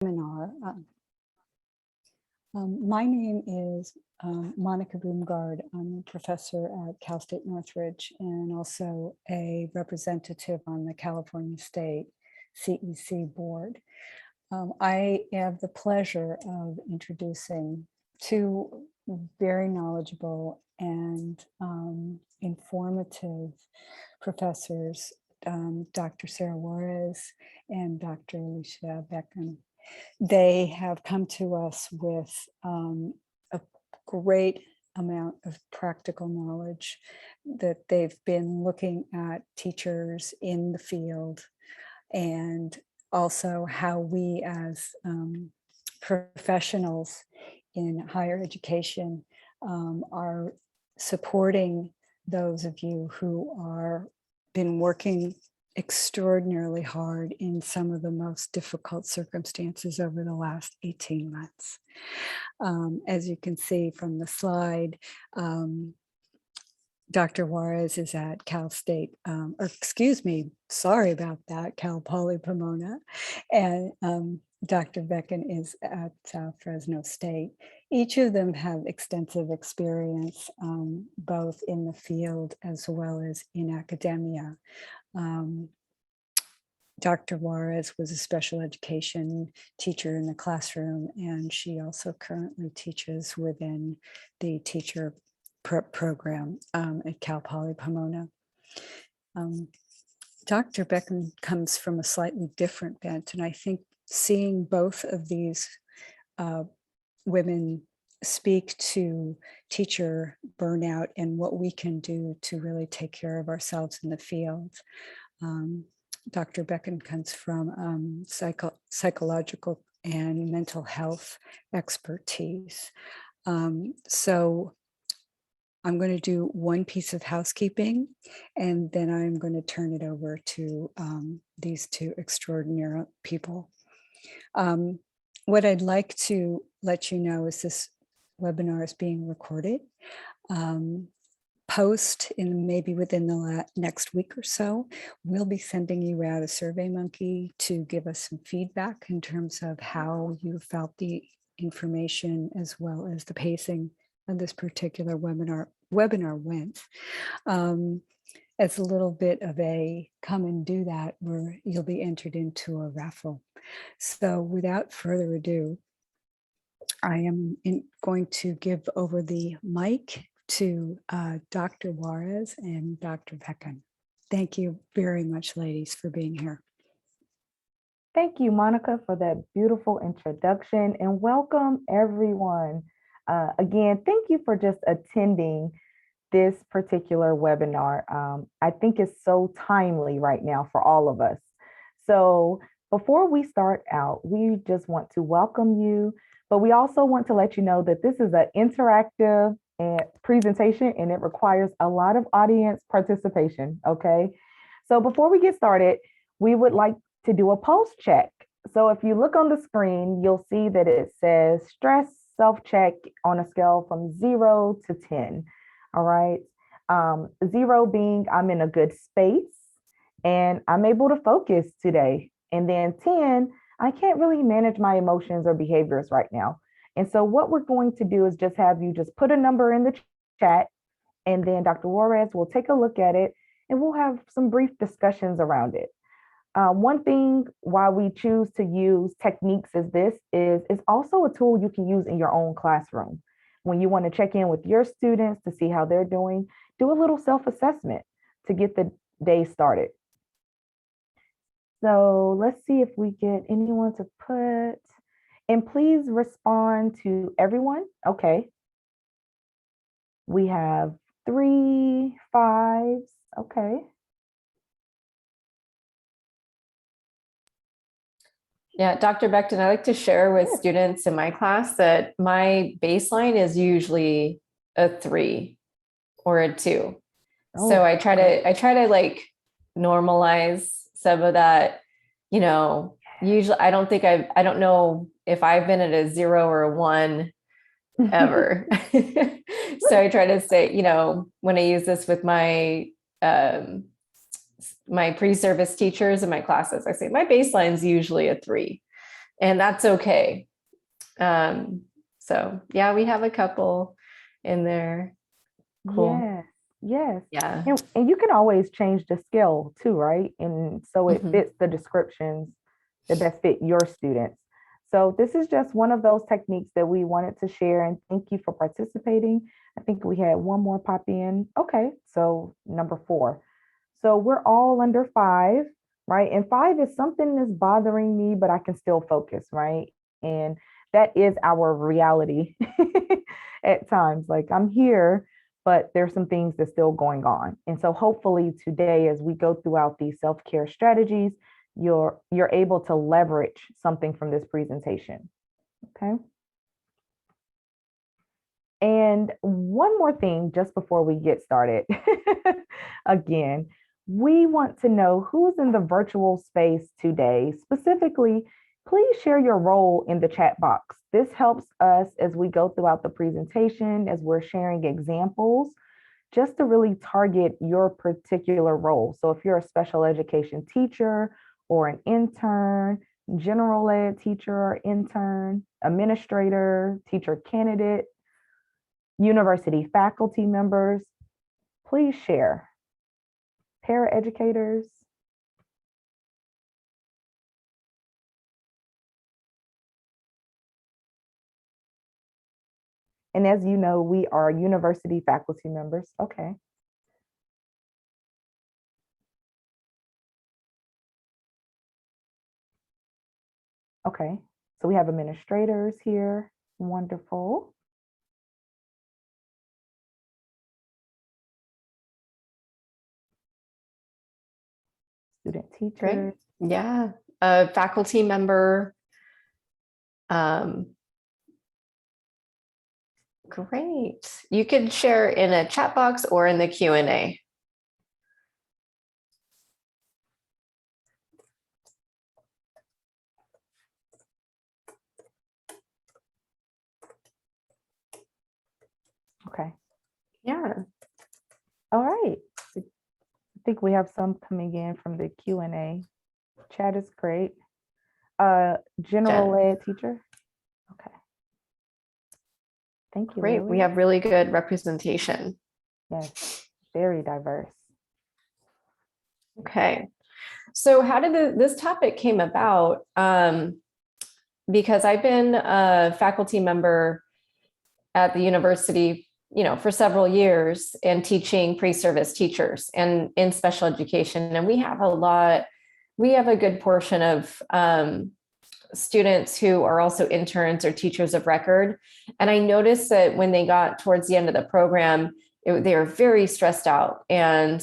Seminar. My name is Monica Boomgard. I'm a professor at Cal State Northridge and also a representative on the California State CEC board. I have the pleasure of introducing two very knowledgeable and informative professors, Dr. Sarah Juarez and Dr. Alicia Becken. They have come to us with a great amount of practical knowledge that they've been looking at teachers in the field and also how we as professionals in higher education are supporting those of you who are been working extraordinarily hard in some of the most difficult circumstances over the last 18 months. As you can see from the slide, Dr. Juarez is at Cal State, sorry about that, Cal Poly Pomona, and Dr. Becken is at Fresno State. Each of them have extensive experience, both in the field as well as in academia. Dr. Juarez was a special education teacher in the classroom, and she also currently teaches within the teacher prep program at Cal Poly Pomona. Dr. Becken comes from a slightly different bent, and I think seeing both of these women speak to teacher burnout and what we can do to really take care of ourselves in the field. Dr. Becken comes from psychological and mental health expertise. So I'm going to do one piece of housekeeping, and then I'm going to turn it over to these two extraordinary people. What I'd like to let you know is this webinar is being recorded. Post maybe within the next week or so, we'll be sending you out a SurveyMonkey to give us some feedback in terms of how you felt the information as well as the pacing of this particular webinar went. As a little bit of a come and do that, where you'll be entered into a raffle. So without further ado, I am going to give over the mic to Dr. Juarez and Dr. Becken. Thank you very much, ladies, for being here. Thank you, Monica, for that beautiful introduction, and welcome everyone. Again, thank you for just attending this particular webinar. I think it's so timely right now for all of us. So before we start out, we just want to welcome you, but we also want to let you know that this is an interactive presentation and it requires a lot of audience participation, okay? So before we get started, we would like to do a pulse check. So if you look on the screen, you'll see that it says stress self-check on a scale from 0 to 10, all right? 0 being I'm in a good space and I'm able to focus today. And then 10, I can't really manage my emotions or behaviors right now. And so what we're going to do is just have you just put a number in the chat, and then Dr. Juarez will take a look at it and we'll have some brief discussions around it. One thing why we choose to use techniques as this is it's also a tool you can use in your own classroom. When you want to check in with your students to see how they're doing, do a little self-assessment to get the day started. So let's see if we get anyone to put, and please respond to everyone. Okay. We have 3 5s. Okay. Yeah, Dr. Beckton, I like to share with students in my class that my baseline is usually a 3 or a 2. Oh, so I try to like normalize some of that, you know. Usually I don't know if I've been at a 0 or a 1 ever. So I try to say, you know, when I use this with my my pre-service teachers in my classes, I say my baseline is usually a 3. and that's okay. So yeah, we have a couple in there. Cool. Yes, yes. Yeah. And you can always change the scale too, right? And so it Mhm. fits the descriptions that best fit your students. So this is just one of those techniques that we wanted to share, and thank you for participating. I think we had one more pop in. Okay, so number 4. So we're all under 5, right? And 5 is something that's bothering me, but I can still focus, right? And that is our reality at times. Like I'm here, but there's some things that's still going on. And so hopefully today, as we go throughout these self-care strategies, you're able to leverage something from this presentation. Okay. And one more thing just before we get started. Again, we want to know who's in the virtual space today. Specifically, please share your role in the chat box. This helps us as we go throughout the presentation, as we're sharing examples, just to really target your particular role. So if you're a special education teacher or an intern, general ed teacher or intern, administrator, teacher candidate, university faculty members, please share. Paraeducators. And as you know, we are university faculty members. Okay. Okay. So we have administrators here. Wonderful. Student teachers. Great. Yeah. A faculty member. Great. You could share in a chat box or in the Q&A. Okay. Yeah. All right. I think we have some coming in from the Q&A. Chat is great. General ed teacher. Okay. Thank you. Great. Lily. We have really good representation. Yes, very diverse. Okay. So how did this topic came about? Because I've been a faculty member at the university, for several years and teaching pre-service teachers and in special education. And we have a good portion of students who are also interns or teachers of record. And I noticed that when they got towards the end of the program, they were very stressed out and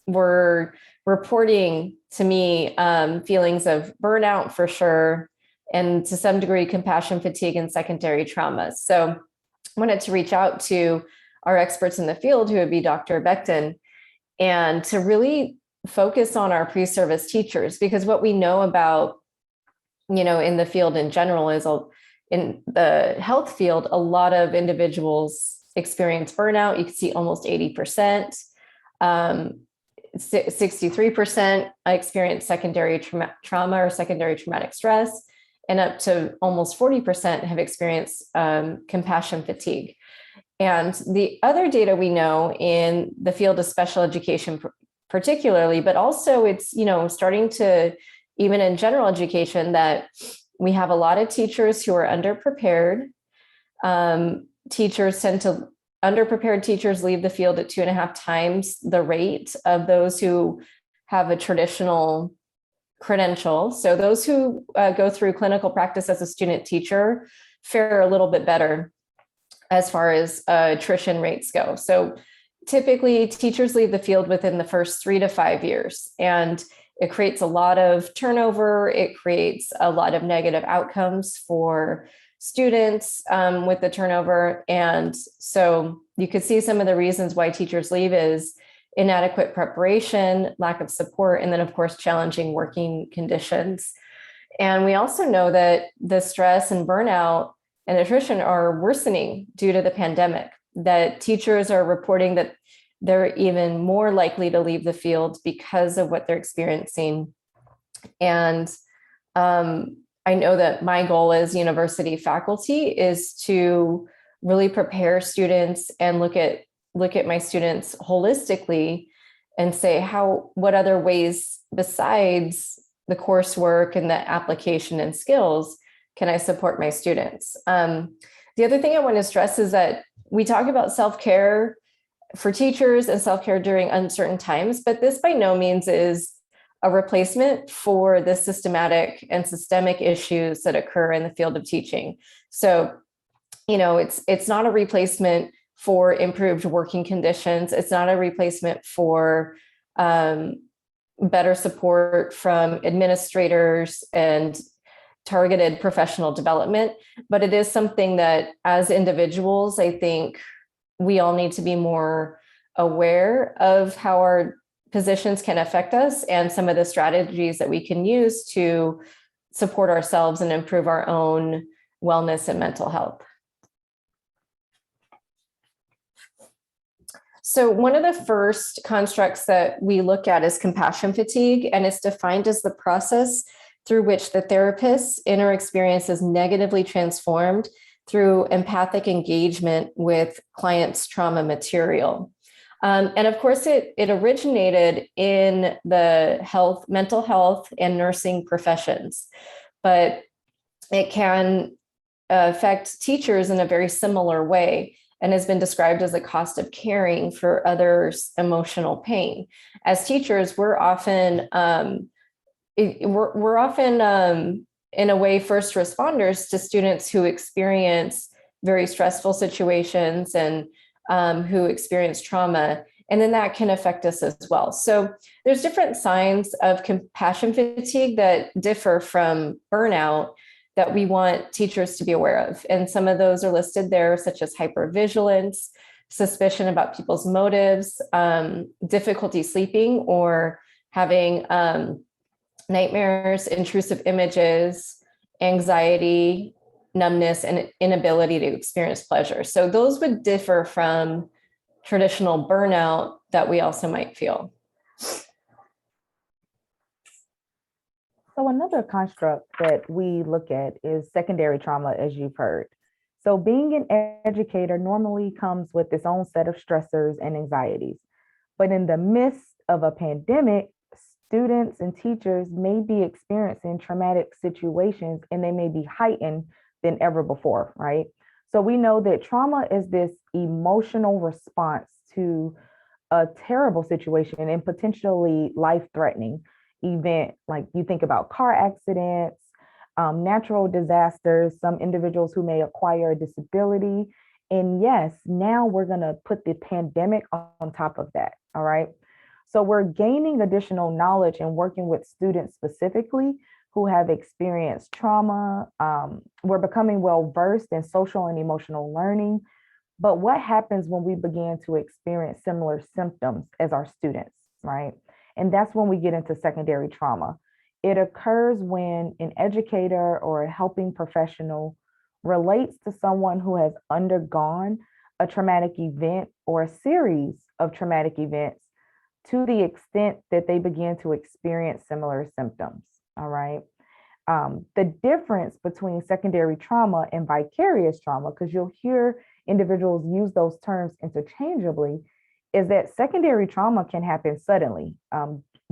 were reporting to me feelings of burnout for sure, and to some degree, compassion fatigue and secondary traumas. So I wanted to reach out to our experts in the field, who would be Dr. Becton, and to really focus on our pre-service teachers, because what we know about, in the field in general is in the health field, a lot of individuals experience burnout. You can see almost 80%. 63% experience secondary trauma or secondary traumatic stress, and up to almost 40% have experienced compassion fatigue. And the other data we know in the field of special education particularly, but also it's, starting to, even in general education, that we have a lot of teachers who are underprepared. Underprepared teachers leave the field at 2.5 times the rate of those who have a traditional credential. So those who go through clinical practice as a student teacher fare a little bit better as far as attrition rates go. So typically teachers leave the field within the first 3 to 5 years, and it creates a lot of turnover. It creates a lot of negative outcomes for students with the turnover. And so you could see some of the reasons why teachers leave is inadequate preparation, lack of support, and then of course, challenging working conditions. And we also know that the stress and burnout and attrition are worsening due to the pandemic, that teachers are reporting that they're even more likely to leave the field because of what they're experiencing. And I know that my goal as university faculty is to really prepare students and look at my students holistically and say what other ways besides the coursework and the application and skills can I support my students. The other thing I want to stress is that we talk about self-care for teachers and self-care during uncertain times, but this by no means is a replacement for the systematic and systemic issues that occur in the field of teaching. So, it's not a replacement for improved working conditions. It's not a replacement for better support from administrators and targeted professional development, but it is something that as individuals, I think we all need to be more aware of how our positions can affect us and some of the strategies that we can use to support ourselves and improve our own wellness and mental health. So one of the first constructs that we look at is compassion fatigue, and it's defined as the process through which the therapist's inner experience is negatively transformed through empathic engagement with clients' trauma material. And of course, it originated in the mental health and nursing professions, but it can affect teachers in a very similar way and has been described as the cost of caring for others' emotional pain. As teachers, we're often in a way first responders to students who experience very stressful situations and who experience trauma, and then that can affect us as well. So there's different signs of compassion fatigue that differ from burnout that we want teachers to be aware of. And some of those are listed there, such as hypervigilance, suspicion about people's motives, difficulty sleeping or having nightmares, intrusive images, anxiety, numbness, and inability to experience pleasure. So those would differ from traditional burnout that we also might feel. So another construct that we look at is secondary trauma, as you've heard. So being an educator normally comes with its own set of stressors and anxieties. But in the midst of a pandemic, students and teachers may be experiencing traumatic situations, and they may be heightened than ever before, right? So we know that trauma is this emotional response to a terrible situation and potentially life-threatening event. Like you think about car accidents, natural disasters, some individuals who may acquire a disability. And yes, now we're going to put the pandemic on top of that. All right. So we're gaining additional knowledge and working with students specifically who have experienced trauma. We're becoming well-versed in social and emotional learning. But what happens when we begin to experience similar symptoms as our students, right? And that's when we get into secondary trauma. It occurs when an educator or a helping professional relates to someone who has undergone a traumatic event or a series of traumatic events to the extent that they begin to experience similar symptoms, all right? The difference between secondary trauma and vicarious trauma, because you'll hear individuals use those terms interchangeably, is that secondary trauma can happen suddenly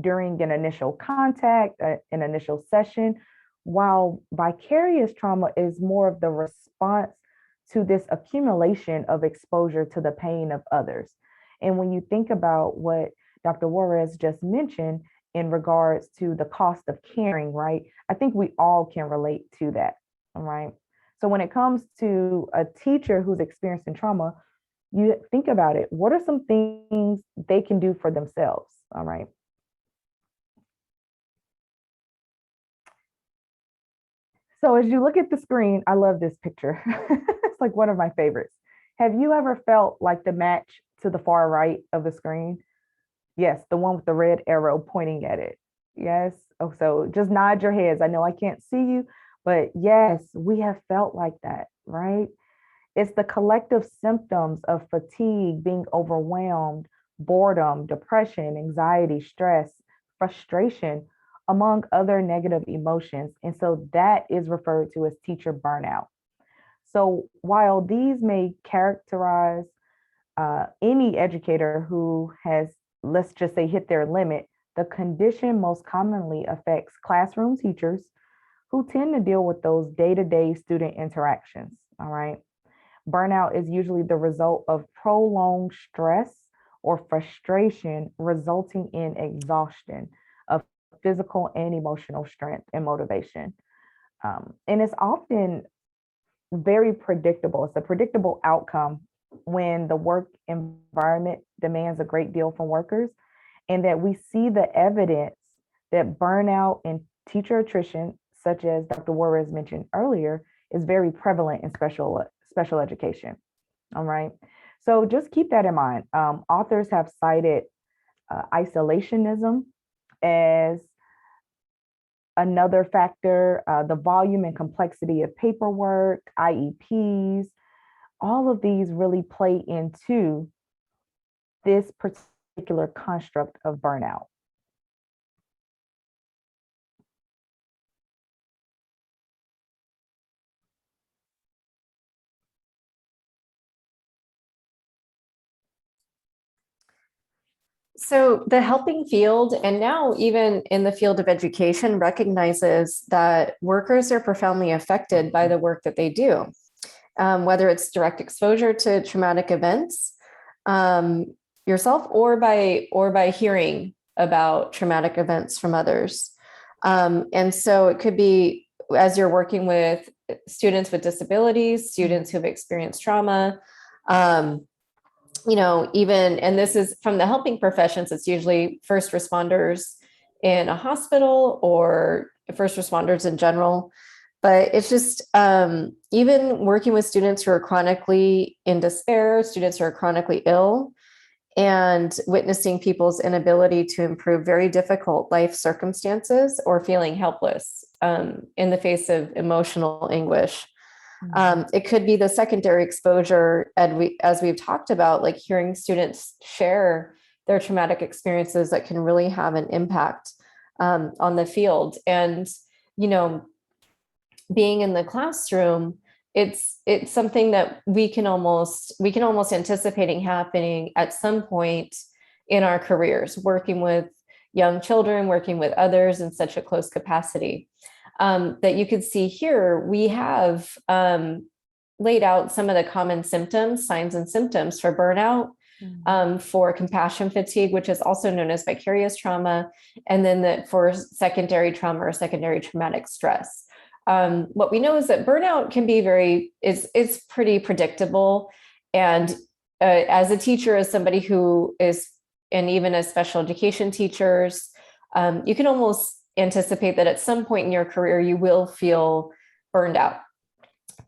during an initial contact, an initial session, while vicarious trauma is more of the response to this accumulation of exposure to the pain of others. And when you think about what Dr. Juarez just mentioned in regards to the cost of caring, right? I think we all can relate to that, all right? So when it comes to a teacher who's experiencing trauma, you think about it. What are some things they can do for themselves, all right? So as you look at the screen, I love this picture. It's like one of my favorites. Have you ever felt like the match to the far right of the screen? Yes, the one with the red arrow pointing at it. Yes. Oh, so just nod your heads. I know I can't see you, but yes, we have felt like that, right? It's the collective symptoms of fatigue, being overwhelmed, boredom, depression, anxiety, stress, frustration, among other negative emotions. And so that is referred to as teacher burnout. So while these may characterize any educator who has, let's just say, hit their limit, the condition most commonly affects classroom teachers who tend to deal with those day-to-day student interactions, all right? Burnout is usually the result of prolonged stress or frustration resulting in exhaustion of physical and emotional strength and motivation. And it's often very predictable. It's a predictable outcome when the work environment demands a great deal from workers, and that we see the evidence that burnout and teacher attrition, such as Dr. Juarez mentioned earlier, is very prevalent in special education. All right. So just keep that in mind. Authors have cited isolationism as another factor, the volume and complexity of paperwork, IEPs, all of these really play into this particular construct of burnout. So the helping field, and now even in the field of education, recognizes that workers are profoundly affected by the work that they do, whether it's direct exposure to traumatic events yourself, or by hearing about traumatic events from others. And so it could be as you're working with students with disabilities, students who've experienced trauma, even, and this is from the helping professions, it's usually first responders in a hospital or first responders in general. But it's just even working with students who are chronically in despair, students who are chronically ill, and witnessing people's inability to improve very difficult life circumstances or feeling helpless in the face of emotional anguish. It could be the secondary exposure, and as we've talked about, like hearing students share their traumatic experiences that can really have an impact on the field. And, being in the classroom, it's something that we can almost anticipating happening at some point in our careers, working with young children, working with others in such a close capacity. That you could see here, we have laid out some of the common symptoms, signs and symptoms for burnout, for compassion fatigue, which is also known as vicarious trauma, and then for secondary trauma or secondary traumatic stress. What we know is that burnout can be it's pretty predictable. And as a teacher, as somebody who is, and even as special education teachers, you can almost anticipate that at some point in your career, you will feel burned out.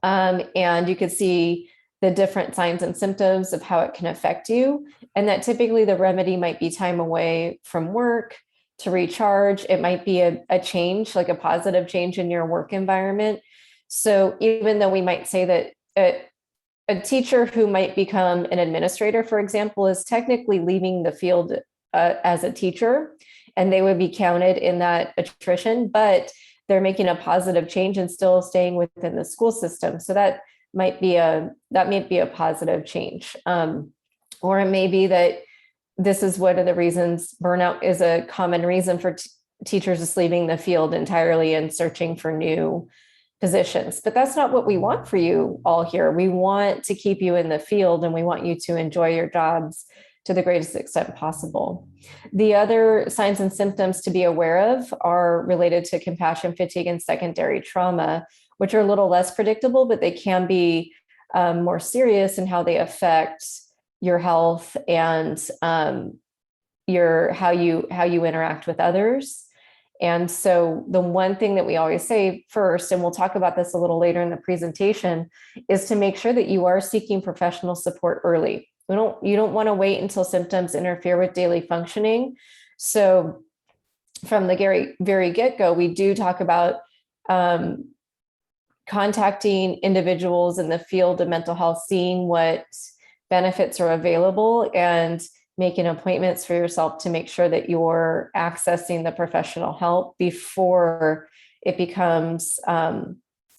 And you could see the different signs and symptoms of how it can affect you. And that typically the remedy might be time away from work to recharge. It might be a change, like a positive change in your work environment. So even though we might say that a teacher who might become an administrator, for example, is technically leaving the field as a teacher, and they would be counted in that attrition, but they're making a positive change and still staying within the school system. So that might be a positive change. Or it may be that this is one of the reasons burnout is a common reason for teachers just leaving the field entirely and searching for new positions. But that's not what we want for you all here. We want to keep you in the field, and we want you to enjoy your jobs to the greatest extent possible. The other signs and symptoms to be aware of are related to compassion fatigue and secondary trauma, which are a little less predictable, but they can be more serious in how they affect your health and how you interact with others. And so the one thing that we always say first, and we'll talk about this a little later in the presentation, is to make sure that you are seeking professional support early. You don't want to wait until symptoms interfere with daily functioning. So from the very get-go, we do talk about contacting individuals in the field of mental health, seeing what benefits are available, and making appointments for yourself to make sure that you're accessing the professional help before it becomes a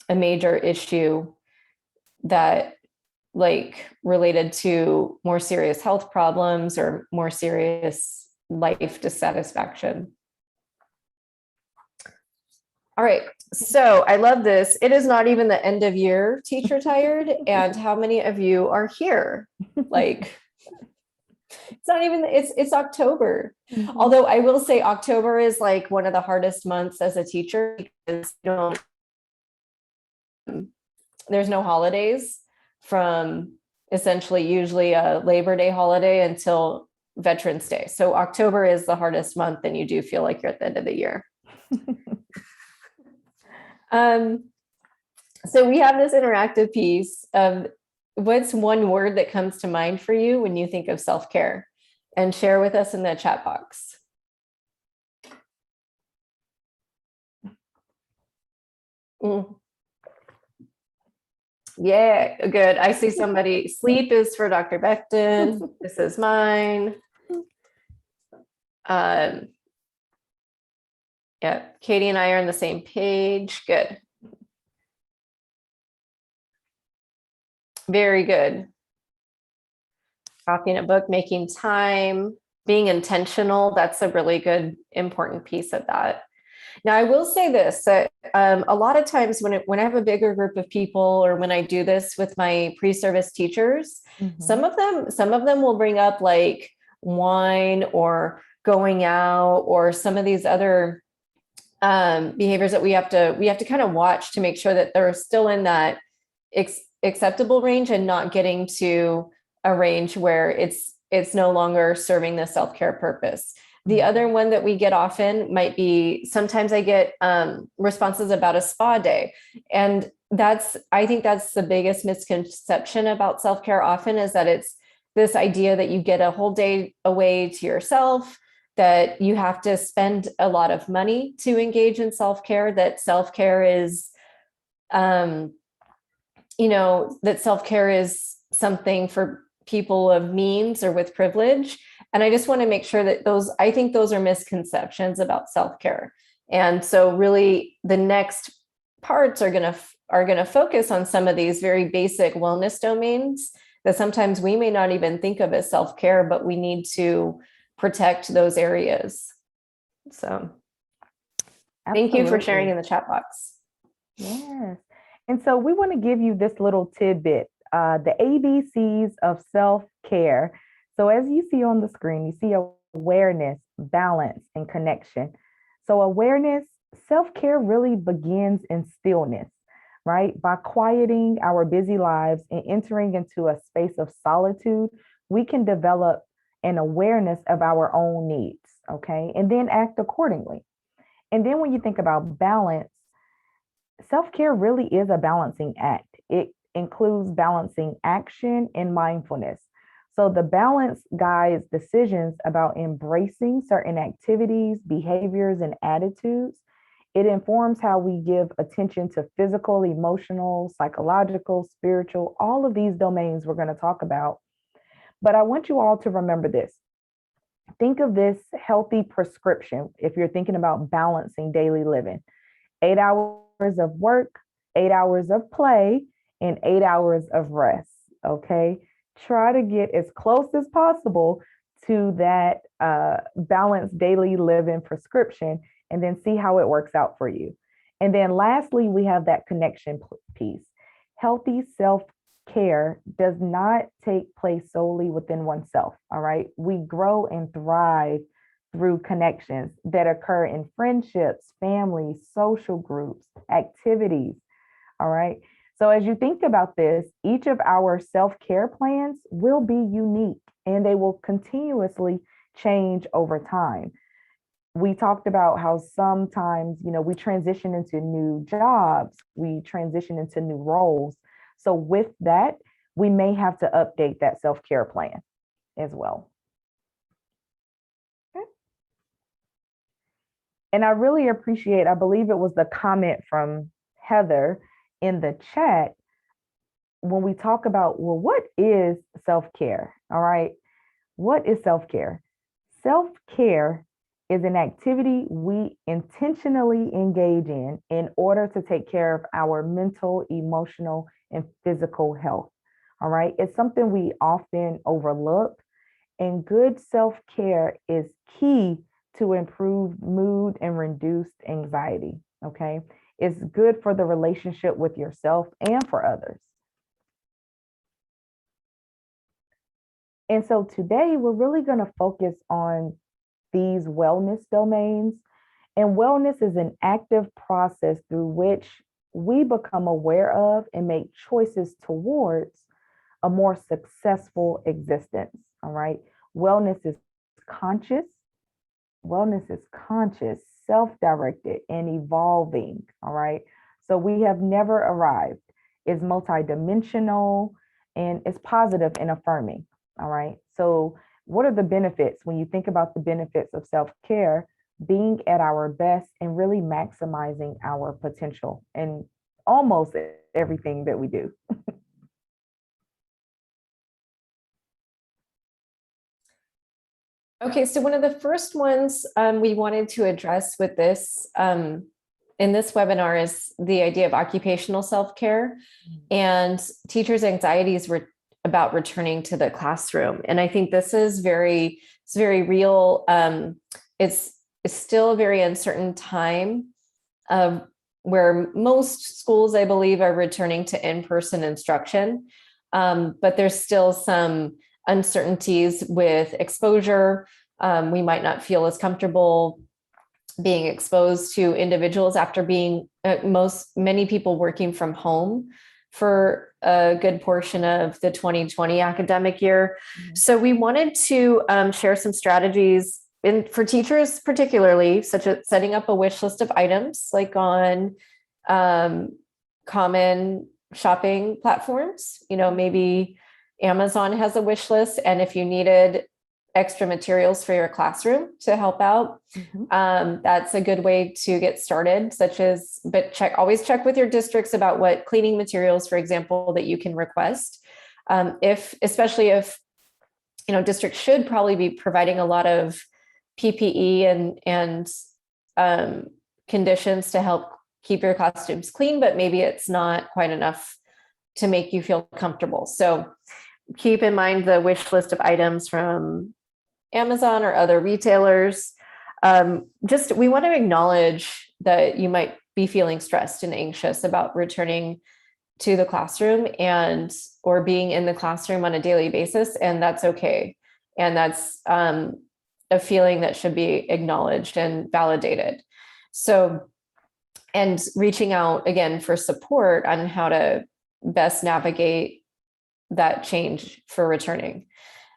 major issue that like related to more serious health problems or more serious life dissatisfaction. All right, so I love this. It is not even the end of year teacher tired. And how many of you are here? Like, it's not even, it's October. Although I will say October is like one of the hardest months as a teacher because there's no holidays from essentially usually a Labor Day holiday until Veterans Day. So October is the hardest month and you do feel like you're at the end of the year. So we have this interactive piece of what's one word that comes to mind for you when you think of self-care, and share with us in the chat box. Yeah, good. I see somebody. Sleep is for Dr. Becton. This is mine. Yeah, Katie and I are on the same page. Good. Very good. Copying a book, making time, being intentional. That's a really good, important piece of that. Now, I will say this, that a lot of times when I have a bigger group of people or when I do this with my pre-service teachers, some of them will bring up like wine or going out or some of these other behaviors that we have to kind of watch to make sure that they're still in that acceptable range and not getting to a range where it's no longer serving the self-care purpose. The other one that we get often might be, sometimes I get responses about a spa day. And I think that's the biggest misconception about self-care often, is that it's this idea that you get a whole day away to yourself, that you have to spend a lot of money to engage in self-care, that self-care is, that self-care is something for people of means or with privilege. And I just want to make sure that I think those are misconceptions about self-care. And so really the next parts are going to focus on some of these very basic wellness domains that sometimes we may not even think of as self-care, but we need to protect those areas. So thank you for sharing in the chat box. Yes. And so we want to give you this little tidbit, the ABCs of self-care. So as you see on the screen, you see awareness, balance, and connection. So awareness, self-care really begins in stillness, right? By quieting our busy lives and entering into a space of solitude, we can develop an awareness of our own needs, okay? And then act accordingly. And then when you think about balance, self-care really is a balancing act. It includes balancing action and mindfulness. So the balance guides decisions about embracing certain activities, behaviors, and attitudes. It informs how we give attention to physical, emotional, psychological, spiritual, all of these domains we're going to talk about. But I want you all to remember this. Think of this healthy prescription if you're thinking about balancing daily living. 8 hours of work, 8 hours of play, and 8 hours of rest, okay? Try to get as close as possible to that balanced daily living prescription and then see how it works out for you. And then lastly, we have that connection piece. Healthy self-care does not take place solely within oneself, all right? We grow and thrive through connections that occur in friendships, families, social groups, activities, all right? So as you think about this, each of our self-care plans will be unique and they will continuously change over time. We talked about how sometimes, we transition into new jobs, we transition into new roles. So with that, we may have to update that self-care plan as well. Okay. And I really appreciate, I believe it was the comment from Heather in the chat when we talk about, well, what is self-care? All right. What is self-care? Self-care is an activity we intentionally engage in order to take care of our mental, emotional, and physical health. All right. It's something we often overlook, and good self-care is key to improve mood and reduced anxiety. Okay. It's good for the relationship with yourself and for others. And so today we're really going to focus on these wellness domains. And wellness is an active process through which we become aware of and make choices towards a more successful existence. All right. Wellness is conscious. Wellness is conscious, self-directed, and evolving. All right. So we have never arrived. It's multidimensional and it's positive and affirming. All right. So what are the benefits when you think about the benefits of self-care? Being at our best and really maximizing our potential in almost everything that we do. Okay, so one of the first ones we wanted to address with this in this webinar is the idea of occupational self-care and teachers' anxieties about returning to the classroom. And I think this is it's very real. It's still a very uncertain time of where most schools, I believe, are returning to in-person instruction. But there's still some uncertainties with exposure. We might not feel as comfortable being exposed to individuals after being many people working from home for a good portion of the 2020 academic year. Mm-hmm. So we wanted to share some strategies for teachers, particularly, such as setting up a wish list of items like on common shopping platforms. Maybe Amazon has a wish list, and if you needed extra materials for your classroom to help out, that's a good way to get started. Always check with your districts about what cleaning materials, for example, that you can request. Especially if districts should probably be providing a lot of PPE and conditions to help keep your costumes clean, but maybe it's not quite enough to make you feel comfortable. So keep in mind the wish list of items from Amazon or other retailers. We want to acknowledge that you might be feeling stressed and anxious about returning to the classroom or being in the classroom on a daily basis, and that's okay. And that's a feeling that should be acknowledged and validated. So, and reaching out again for support on how to best navigate that change for returning.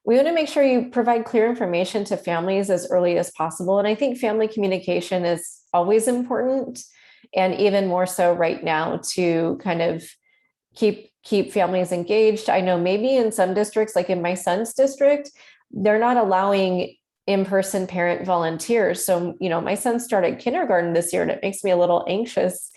We want to make sure you provide clear information to families as early as possible. And I think family communication is always important, and even more so right now, to kind of keep families engaged. I know maybe in some districts, like in my son's district, they're not allowing in-person parent volunteers. So, my son started kindergarten this year, and it makes me a little anxious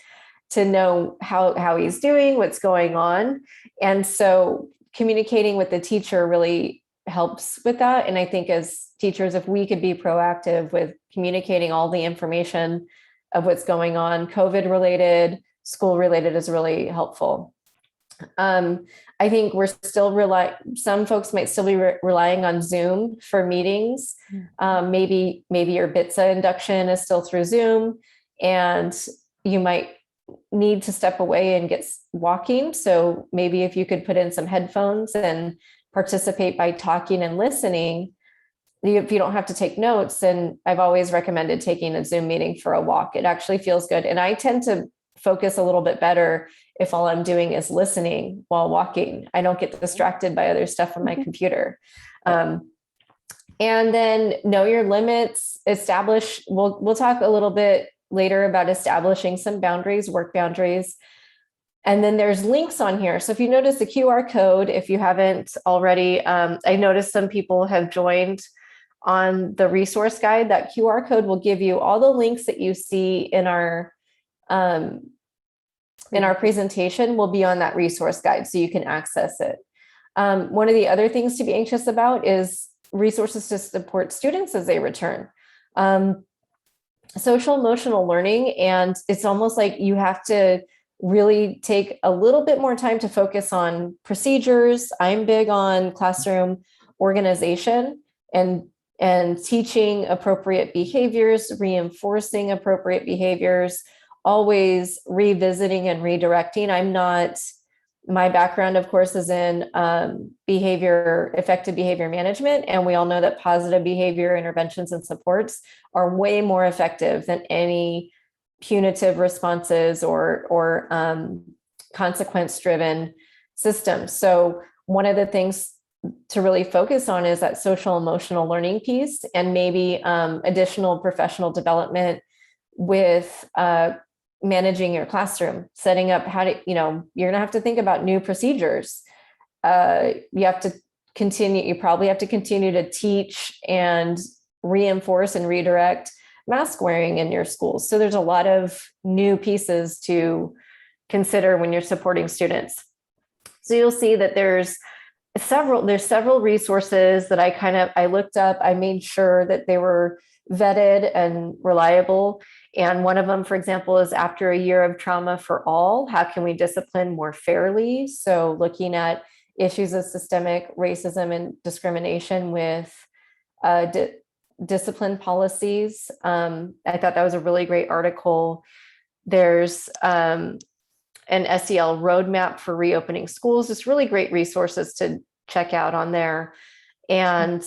to know how he's doing, what's going on. And so communicating with the teacher really helps with that. And I think as teachers, if we could be proactive with communicating all the information of what's going on, COVID related, school related, is really helpful. I think we're still some folks might still be relying on Zoom for meetings. Maybe your BITSA induction is still through Zoom, and you might need to step away and get walking. So maybe if you could put in some headphones and participate by talking and listening, if you don't have to take notes. And I've always recommended taking a Zoom meeting for a walk. It actually feels good. And I tend to focus a little bit better if all I'm doing is listening while walking. I don't get distracted by other stuff on my computer. And then know your limits, we'll talk a little bit later about establishing some boundaries, work boundaries. And then there's links on here. So if you notice the QR code, if you haven't already, I noticed some people have joined on the resource guide. That QR code will give you all the links that you see in our presentation will be on that resource guide, so you can access it. One of the other things to be anxious about is resources to support students as they return. Social emotional learning, and it's almost like you have to really take a little bit more time to focus on procedures. I'm big on classroom organization and teaching appropriate behaviors, reinforcing appropriate behaviors, always revisiting and redirecting. My background, of course, is in effective behavior management. And we all know that positive behavior interventions and supports are way more effective than any punitive responses or consequence-driven systems. So one of the things to really focus on is that social emotional learning piece, and maybe additional professional development with managing your classroom, setting up you're gonna have to think about new procedures. You probably have to continue to teach and reinforce and redirect mask wearing in your schools. So there's a lot of new pieces to consider when you're supporting students. So you'll see that there's several resources that I looked up. I made sure that they were vetted and reliable. And one of them, for example, is After a Year of Trauma for All, how can we discipline more fairly? So looking at issues of systemic racism and discrimination with discipline policies. I thought that was a really great article. There's an SEL roadmap for reopening schools. Just really great resources to check out on there. And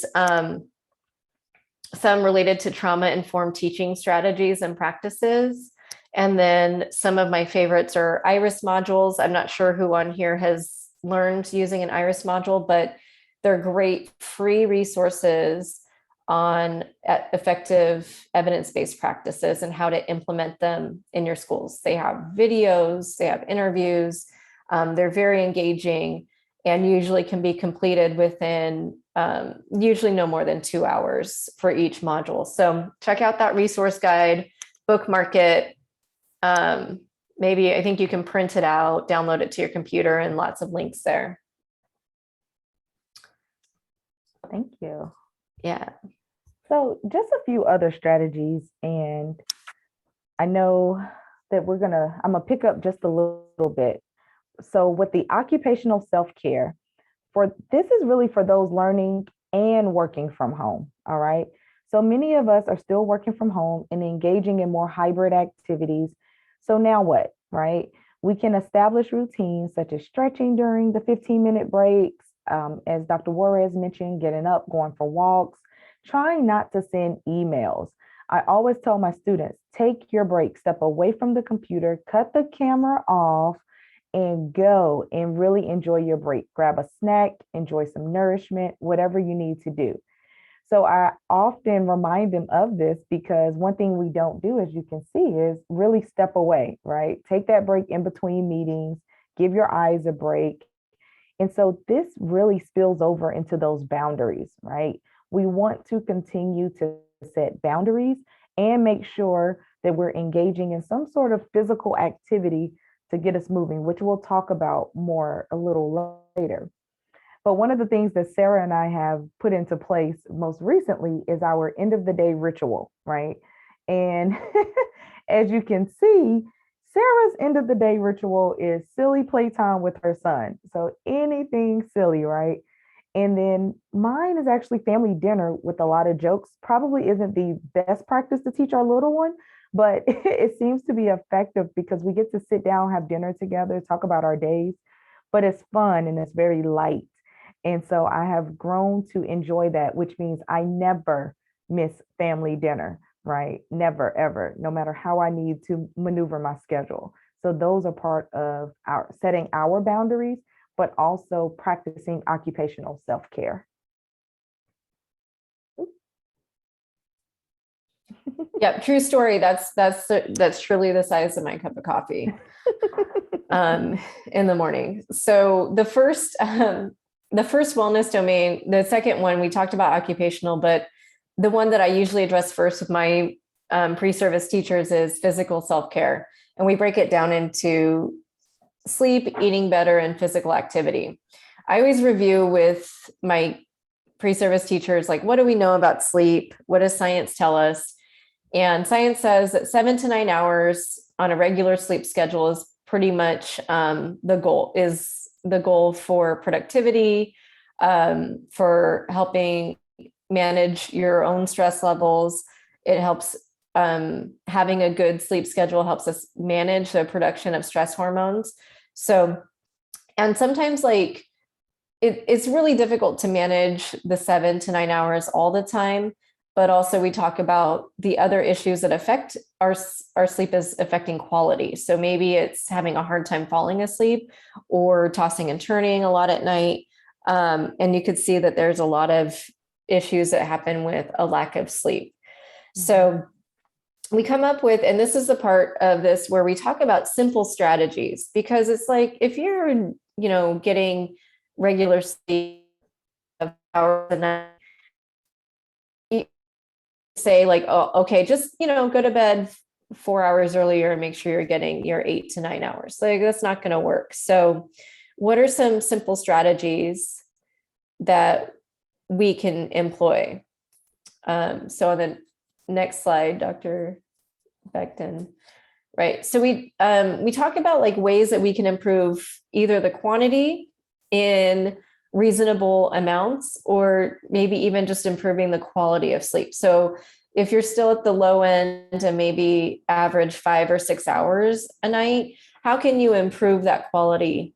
some related to trauma-informed teaching strategies and practices. And then some of my favorites are IRIS modules. I'm not sure who on here has learned using an IRIS module, but they're great free resources on effective evidence-based practices and how to implement them in your schools. They have videos, they have interviews, they're very engaging, and usually can be completed within usually no more than 2 hours for each module. So check out that resource guide, bookmark it. Maybe I think you can print it out, download it to your computer, and lots of links there. Thank you. Yeah. So just a few other strategies, and I know that I'm gonna pick up just a little bit. So with the occupational self-care, this is really for those learning and working from home, all right? So many of us are still working from home and engaging in more hybrid activities. So now what, right? We can establish routines such as stretching during the 15-minute breaks, as Dr. Juarez mentioned, getting up, going for walks, trying not to send emails. I always tell my students, take your break, step away from the computer, cut the camera off, and go and really enjoy your break. Grab a snack, enjoy some nourishment, whatever you need to do. So I often remind them of this because one thing we don't do, as you can see, is really step away, right? Take that break in between meetings, give your eyes a break. And so this really spills over into those boundaries, right? We want to continue to set boundaries and make sure that we're engaging in some sort of physical activity to get us moving, which we'll talk about more a little later. But one of the things that Sarah and I have put into place most recently is our end of the day ritual, right? And as you can see, Sarah's end of the day ritual is silly playtime with her son. So anything silly, right? And then mine is actually family dinner with a lot of jokes. Probably isn't the best practice to teach our little one, but it seems to be effective because we get to sit down, have dinner together, talk about our days, but it's fun and it's very light. And so I have grown to enjoy that, which means I never miss family dinner, right? Never, ever, no matter how I need to maneuver my schedule. So those are part of our setting our boundaries, but also practicing occupational self-care. Yeah, true story. That's truly the size of my cup of coffee in the morning. So the first wellness domain, the second one we talked about occupational, but the one that I usually address first with my pre-service teachers is physical self-care, and we break it down into sleep, eating better, and physical activity. I always review with my pre-service teachers, like, what do we know about sleep? What does science tell us? And science says that 7 to 9 hours on a regular sleep schedule is pretty much the goal for productivity, for helping manage your own stress levels. It helps, having a good sleep schedule helps us manage the production of stress hormones. So, and sometimes like it's really difficult to manage the 7 to 9 hours all the time. But also we talk about the other issues that affect our sleep is affecting quality. So maybe it's having a hard time falling asleep or tossing and turning a lot at night. And you could see that there's a lot of issues that happen with a lack of sleep. So we come up with, and this is the part of this where we talk about simple strategies, because it's like, if you're, getting regular sleep of hours a night, say like, oh, okay, just, go to bed 4 hours earlier and make sure you're getting your 8 to 9 hours. Like, that's not going to work. So what are some simple strategies that we can employ? So on the next slide, Dr. Becton, right? So we talk about like ways that we can improve either the quantity in reasonable amounts, or maybe even just improving the quality of sleep. So if you're still at the low end and maybe average 5 or 6 hours a night, how can you improve that quality?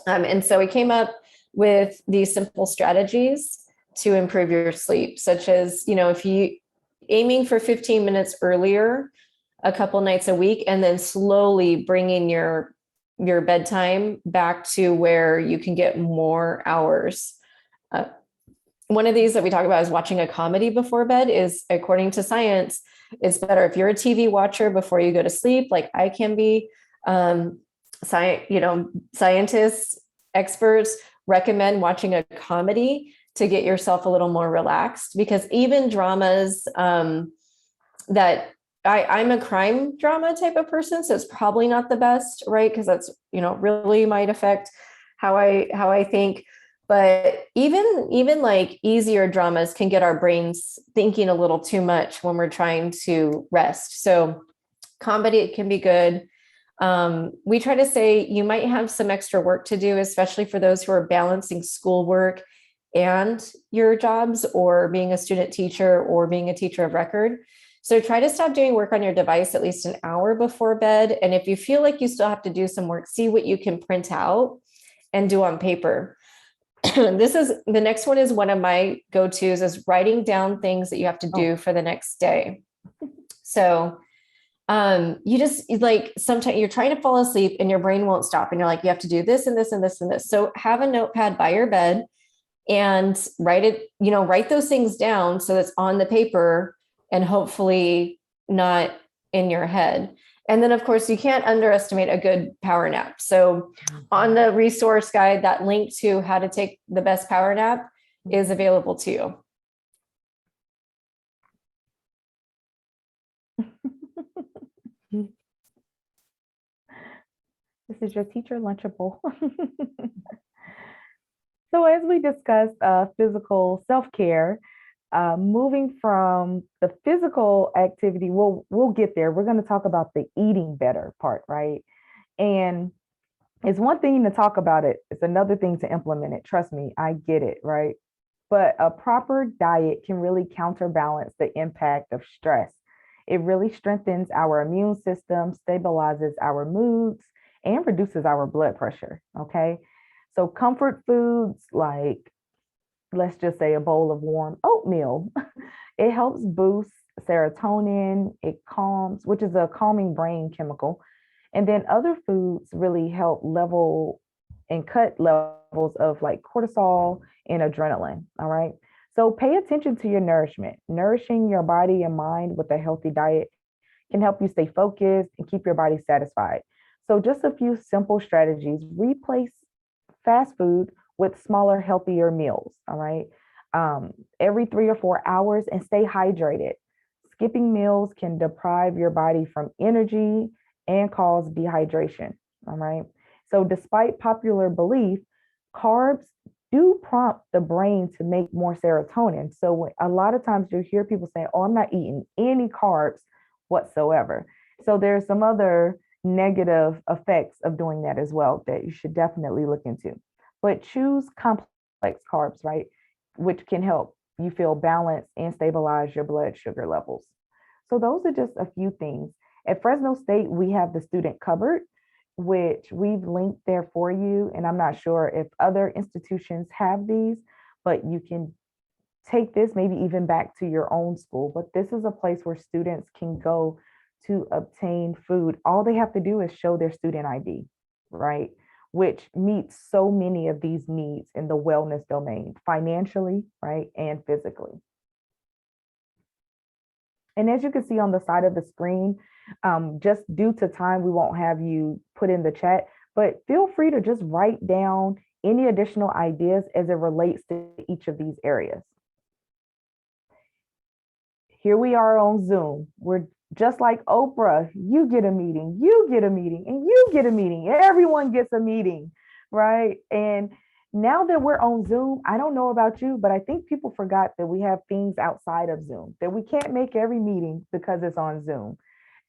And so we came up with these simple strategies to improve your sleep, such as, if you aiming for 15 minutes earlier a couple nights a week, and then slowly bringing your bedtime back to where you can get more hours. One of these that we talk about is watching a comedy before bed is, according to science, it's better if you're a TV watcher before you go to sleep, like I can be. Scientists, experts recommend watching a comedy to get yourself a little more relaxed, because even dramas that I'm a crime drama type of person, so it's probably not the best, right? Because that's, really might affect how I think. But even like easier dramas can get our brains thinking a little too much when we're trying to rest. So comedy can be good. We try to say you might have some extra work to do, especially for those who are balancing schoolwork and your jobs, or being a student teacher or being a teacher of record. So try to stop doing work on your device at least an hour before bed. And if you feel like you still have to do some work, see what you can print out and do on paper. The next one is one of my go-tos, is writing down things that you have to do for the next day. So you just like, sometimes you're trying to fall asleep and your brain won't stop, and you're like, you have to do this and this and this and this. So have a notepad by your bed and write those things down so it's on the paper and hopefully not in your head. And then of course you can't underestimate a good power nap. So on the resource guide, that link to how to take the best power nap is available to you. This is your teacher Lunchable. So as we discussed physical self-care, moving from the physical activity, we'll get there. We're going to talk about the eating better part, right? And it's one thing to talk about it. It's another thing to implement it. Trust me, I get it, right? But a proper diet can really counterbalance the impact of stress. It really strengthens our immune system, stabilizes our moods, and reduces our blood pressure, okay? So comfort foods like, let's just say, a bowl of warm oatmeal, it helps boost serotonin, it calms, which is a calming brain chemical. And then other foods really help level and cut levels of like cortisol and adrenaline, all right? So pay attention to your nourishment. Nourishing your body and mind with a healthy diet can help you stay focused and keep your body satisfied. So just a few simple strategies: replace fast food with smaller, healthier meals, all right? Every 3 or 4 hours, and stay hydrated. Skipping meals can deprive your body from energy and cause dehydration, all right? So despite popular belief, carbs do prompt the brain to make more serotonin. So a lot of times you hear people say, oh, I'm not eating any carbs whatsoever. So there's some other negative effects of doing that as well that you should definitely look into. But choose complex carbs, right? Which can help you feel balanced and stabilize your blood sugar levels. So those are just a few things. At Fresno State, we have the student cupboard, which we've linked there for you. And I'm not sure if other institutions have these, but you can take this maybe even back to your own school. But this is a place where students can go to obtain food. All they have to do is show their student ID, right? Which meets so many of these needs in the wellness domain, financially, right, and physically. And as you can see on the side of the screen, just due to time, we won't have you put in the chat, but feel free to just write down any additional ideas as it relates to each of these areas. Here we are on Zoom. We're just like Oprah. You get a meeting, you get a meeting, and you get a meeting. Everyone gets a meeting, right? And now that we're on Zoom, I don't know about you, but I think people forgot that we have things outside of Zoom, that we can't make every meeting because it's on Zoom.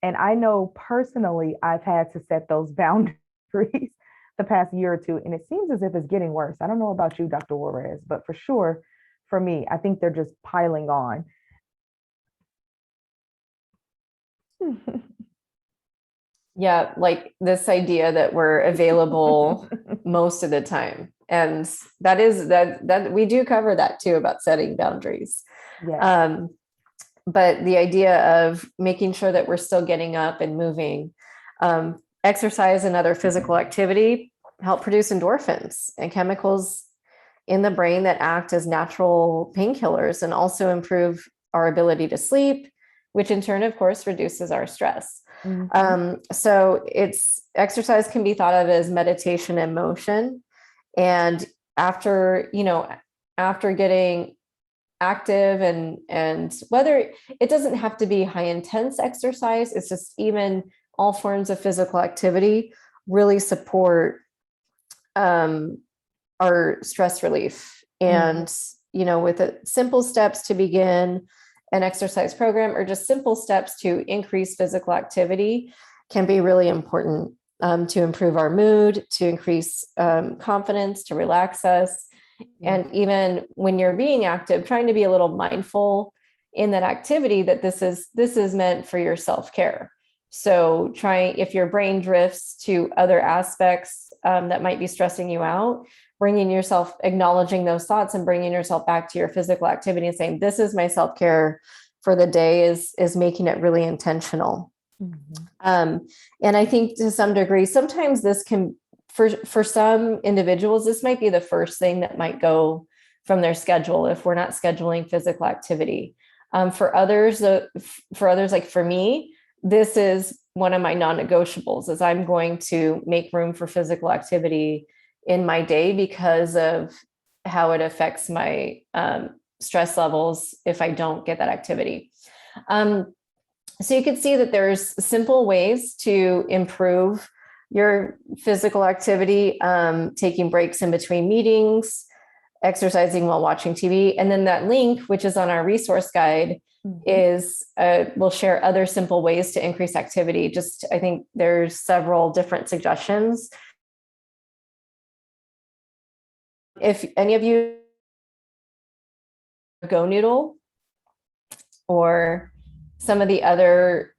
And I know personally, I've had to set those boundaries the past year or two, and it seems as if it's getting worse. I don't know about you, Dr. Juarez, but for sure, for me, I think they're just piling on. Yeah, like this idea that we're available most of the time. And that we do cover that too, about setting boundaries. Yes. But the idea of making sure that we're still getting up and moving, exercise and other physical activity help produce endorphins and chemicals in the brain that act as natural painkillers and also improve our ability to sleep, which in turn, of course, reduces our stress. So exercise can be thought of as meditation and motion. And after getting active and whether it doesn't have to be high intense exercise, it's just even all forms of physical activity really support our stress relief. And, with simple steps to begin an exercise program or just simple steps to increase physical activity can be really important to improve our mood, to increase confidence, to relax us. And even when you're being active, trying to be a little mindful in that activity that this is meant for your self-care. So if your brain drifts to other aspects that might be stressing you out, acknowledging those thoughts and bringing yourself back to your physical activity and saying, this is my self-care for the day is making it really intentional. And I think to some degree, sometimes this can, for some individuals, this might be the first thing that might go from their schedule if we're not scheduling physical activity. For others, like for me, this is one of my non-negotiables, is I'm going to make room for physical activity in my day because of how it affects my stress levels if I don't get that activity. So you can see that there's simple ways to improve your physical activity, taking breaks in between meetings, exercising while watching TV. And then that link, which is on our resource guide, we'll share other simple ways to increase activity. I think there's several different suggestions. If any of you Go Noodle or some of the other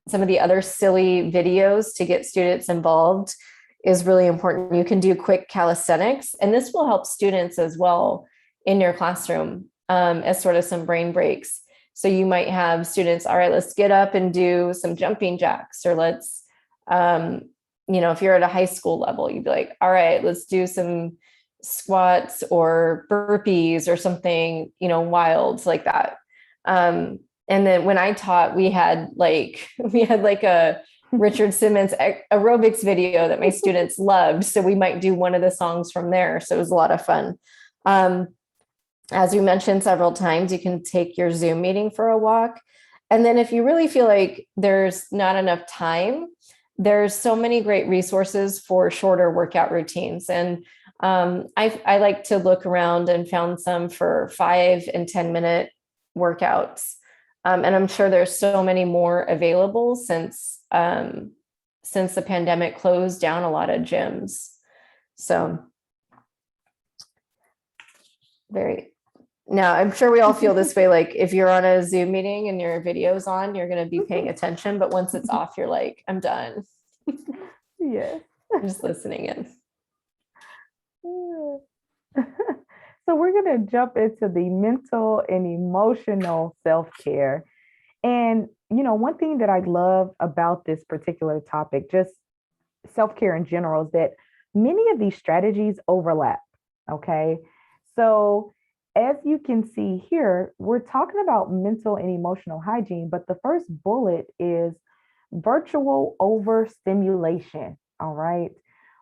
silly videos to get students involved is really important. You can do quick calisthenics, and this will help students as well in your classroom as sort of some brain breaks. So you might have students, all right, let's get up and do some jumping jacks, or let's, if you're at a high school level, you'd be like, all right, let's do some squats or burpees or something, wild like that. And then when I taught, we had like a Richard Simmons aerobics video that my students loved. So we might do one of the songs from there. So it was a lot of fun. As we mentioned several times, you can take your Zoom meeting for a walk. And then if you really feel like there's not enough time, there's so many great resources for shorter workout routines. And I like to look around and found some for 5 and 10 minute workouts. And I'm sure there's so many more available since the pandemic closed down a lot of gyms. So now I'm sure we all feel this way. Like if you're on a Zoom meeting and your video's on, you're going to be paying attention. But once it's off, you're like, I'm done. Yes. I'm just listening in. So we're going to jump into the mental and emotional self-care. And, one thing that I love about this particular topic, just self-care in general, is that many of these strategies overlap. Okay. So as you can see here, we're talking about mental and emotional hygiene, but the first bullet is virtual overstimulation. All right.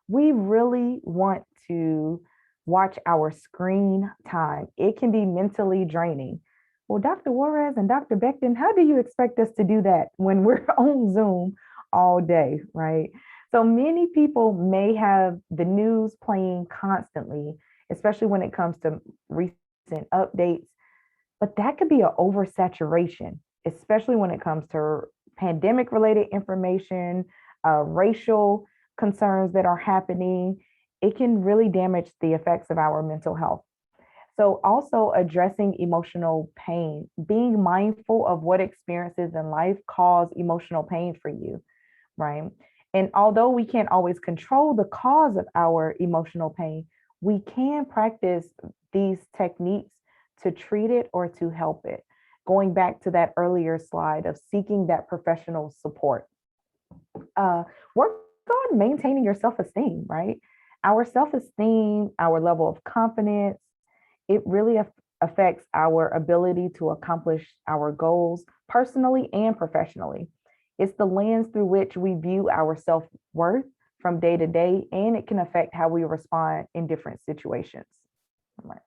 We really want to watch our screen time. It can be mentally draining. Well, Dr. Juarez and Dr. Becton, how do you expect us to do that when we're on Zoom all day, right? So many people may have the news playing constantly, especially when it comes to recent updates, but that could be an oversaturation, especially when it comes to pandemic related information, racial concerns that are happening. It can really damage the effects of our mental health. So also addressing emotional pain, being mindful of what experiences in life cause emotional pain for you, right? And although we can't always control the cause of our emotional pain, we can practice these techniques to treat it or to help it. Going back to that earlier slide of seeking that professional support. Work on maintaining your self-esteem, right? Our self-esteem, our level of confidence, it really affects our ability to accomplish our goals personally and professionally. It's the lens through which we view our self-worth from day to day, and it can affect how we respond in different situations. Right.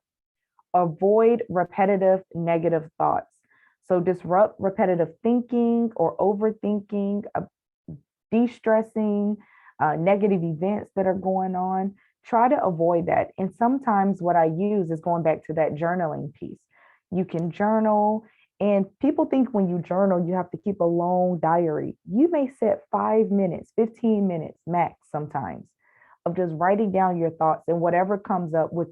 Avoid repetitive negative thoughts. So disrupt repetitive thinking or overthinking, de-stressing, negative events that are going on. Try to avoid that. And sometimes what I use is going back to that journaling piece. You can journal, and people think when you journal, you have to keep a long diary. You may set 5 minutes, 15 minutes max sometimes of just writing down your thoughts and whatever comes up with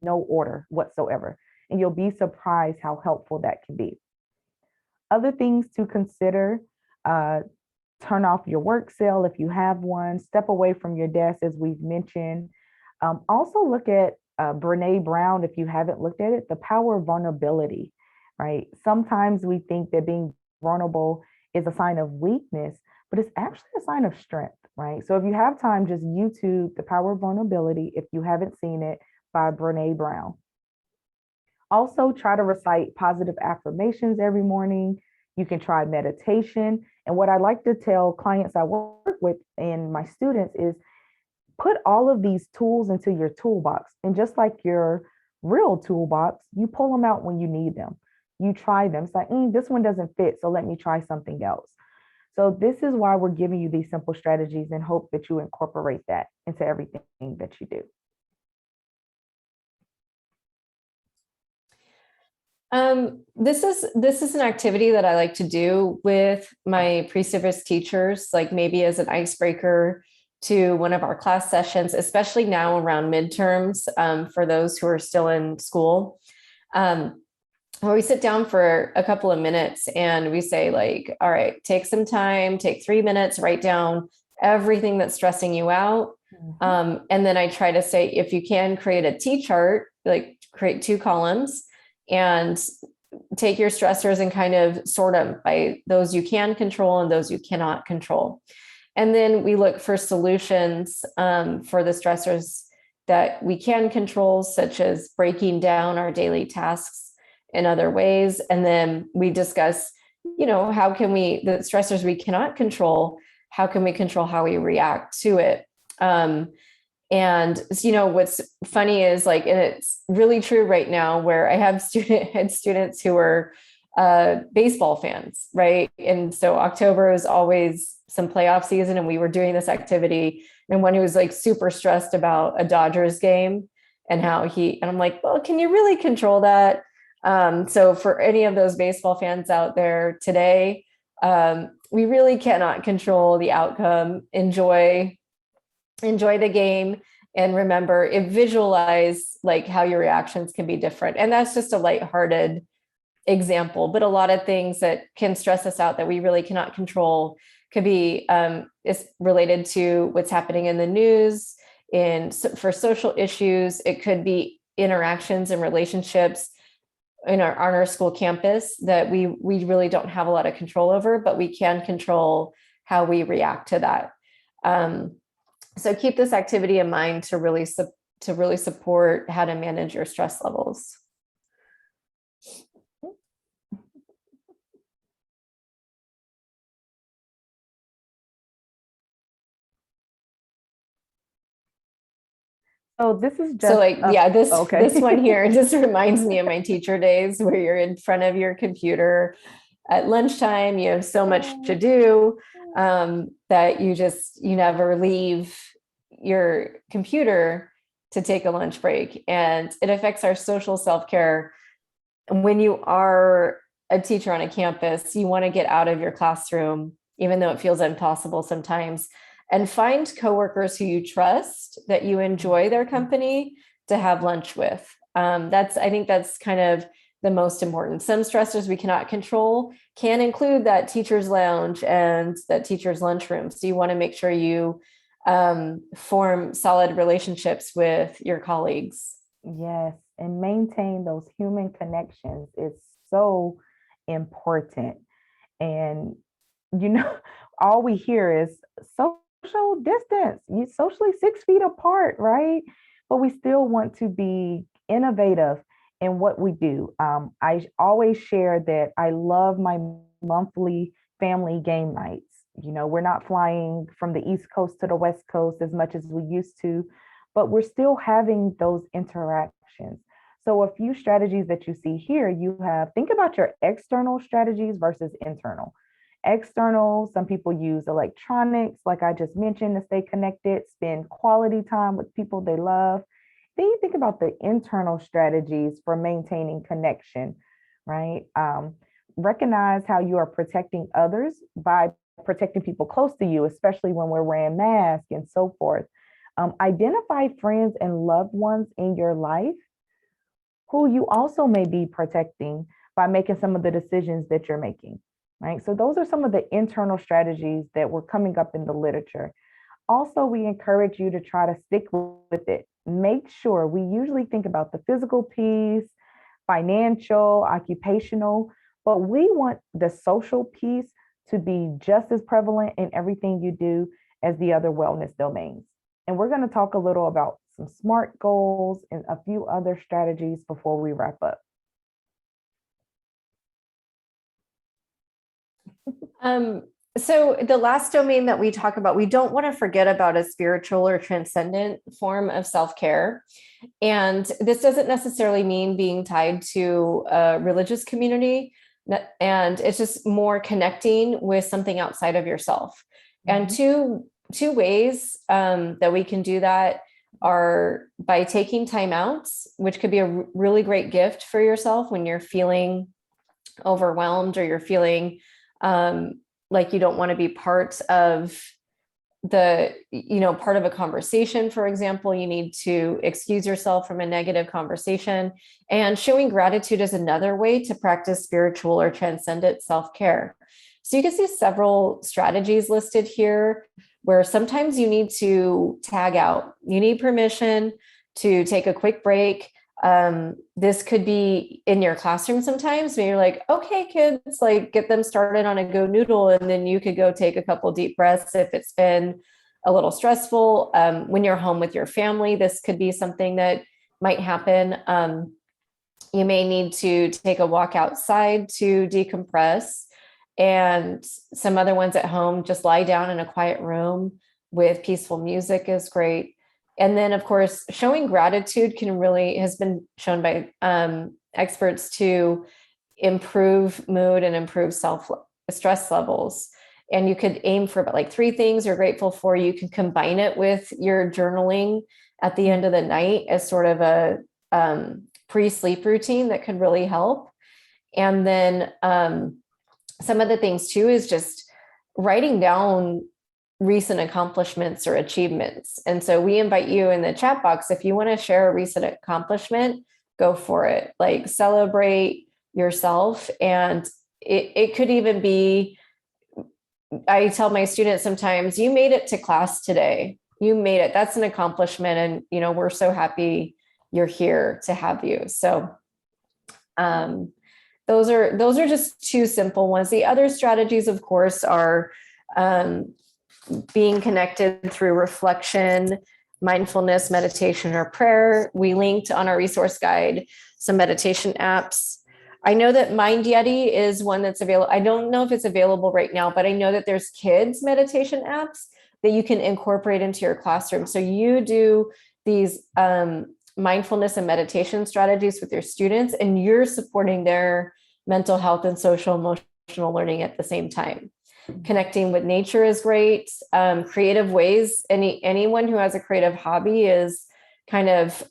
no order whatsoever. And you'll be surprised how helpful that can be. Other things to consider, turn off your work cell if you have one, step away from your desk as we've mentioned. Also look at Brene Brown, if you haven't looked at it, The Power of Vulnerability, right? Sometimes we think that being vulnerable is a sign of weakness, but it's actually a sign of strength, right? So if you have time, just YouTube The Power of Vulnerability if you haven't seen it, by Brene Brown. Also try to recite positive affirmations every morning. You can try meditation. And what I like to tell clients I work with and my students is put all of these tools into your toolbox. And just like your real toolbox, you pull them out when you need them. You try them. It's like, this one doesn't fit, so let me try something else. So this is why we're giving you these simple strategies and hope that you incorporate that into everything that you do. This is an activity that I like to do with my pre-service teachers, like maybe as an icebreaker to one of our class sessions, especially now around midterms, for those who are still in school, where we sit down for a couple of minutes and we say like, all right, take some time, take 3 minutes, write down everything that's stressing you out. And then I try to say, if you can create a T chart, like create 2 columns and take your stressors and kind of sort them by those you can control and those you cannot control. And then we look for solutions for the stressors that we can control, such as breaking down our daily tasks in other ways. And then we discuss, how can the stressors we cannot control, how can we control how we react to it? And what's funny is like, and it's really true right now, where I have students who are baseball fans, right? And so October is always some playoff season, and we were doing this activity and one who was like super stressed about a Dodgers game and and I'm like, well, can you really control that? So for any of those baseball fans out there today, we really cannot control the outcome. Enjoy the game, and remember, visualize like how your reactions can be different. And that's just a lighthearted example, but a lot of things that can stress us out that we really cannot control could be is related to what's happening in the news, for social issues. It could be interactions and relationships on our school campus that we really don't have a lot of control over, but we can control how we react to that. So keep this activity in mind to really support how to manage your stress levels. So this is just So like, this one here just reminds me of my teacher days where you're in front of your computer at lunchtime. You have so much to do that you never leave your computer to take a lunch break. And it affects our social self-care. When you are a teacher on a campus, you want to get out of your classroom, even though it feels impossible sometimes, and find coworkers who you trust, that you enjoy their company, to have lunch with. I think that's kind of the most important. Some stressors we cannot control can include that teacher's lounge and that teacher's lunchroom. So you want to make sure you form solid relationships with your colleagues. Yes, and maintain those human connections is so important. And all we hear is social distance, you socially 6 feet apart, right? But we still want to be innovative in what we do. I always share that I love my monthly family game nights. We're not flying from the East Coast to the West Coast as much as we used to, but we're still having those interactions. So a few strategies that you see here, think about your external strategies versus internal. External, some people use electronics, like I just mentioned, to stay connected, spend quality time with people they love. Then you think about the internal strategies for maintaining connection, right? Recognize how you are protecting others by protecting people close to you, especially when we're wearing masks and so forth. Identify friends and loved ones in your life who you also may be protecting by making some of the decisions that you're making, right? So those are some of the internal strategies that were coming up in the literature. Also, we encourage you to try to stick with it. Make sure, we usually think about the physical piece, financial, occupational, but we want the social piece to be just as prevalent in everything you do as the other wellness domains. And we're going to talk a little about some SMART goals and a few other strategies before we wrap up. So the last domain that we talk about, we don't want to forget about a spiritual or transcendent form of self-care. And this doesn't necessarily mean being tied to a religious community. And it's just more connecting with something outside of yourself. Mm-hmm. And two ways that we can do that are by taking time out, which could be a really great gift for yourself when you're feeling overwhelmed or you're feeling like you don't want to be part of part of a conversation. For example, you need to excuse yourself from a negative conversation, and showing gratitude is another way to practice spiritual or transcendent self-care. So you can see several strategies listed here where sometimes you need to tag out. You need permission to take a quick break. This could be in your classroom sometimes when you're like, okay, kids, like get them started on a Go Noodle, and then you could go take a couple deep breaths if it's been a little stressful. When you're home with your family, this could be something that might happen. You may need to take a walk outside to decompress, and some other ones at home, just lie down in a quiet room with peaceful music is great. And then, of course, showing gratitude has been shown by experts to improve mood and improve stress levels. And you could aim for about like 3 things you're grateful for. You can combine it with your journaling at the end of the night as sort of a pre-sleep routine that could really help. And then some of the things too is just writing down recent accomplishments or achievements. And so we invite you in the chat box, if you want to share a recent accomplishment, go for it. Like celebrate yourself. And it could even be, I tell my students sometimes, you made it to class today. You made it. That's an accomplishment. And, you know, we're so happy you're here to have you. So those are just 2 simple ones. The other strategies, of course, are being connected through reflection, mindfulness, meditation, or prayer. We linked on our resource guide some meditation apps. I know that Mind Yeti is one that's available. I don't know if it's available right now, but I know that there's kids meditation apps that you can incorporate into your classroom. So you do these mindfulness and meditation strategies with your students, and you're supporting their mental health and social emotional learning at the same time. Connecting with nature is great. Creative ways. Anyone who has a creative hobby is kind of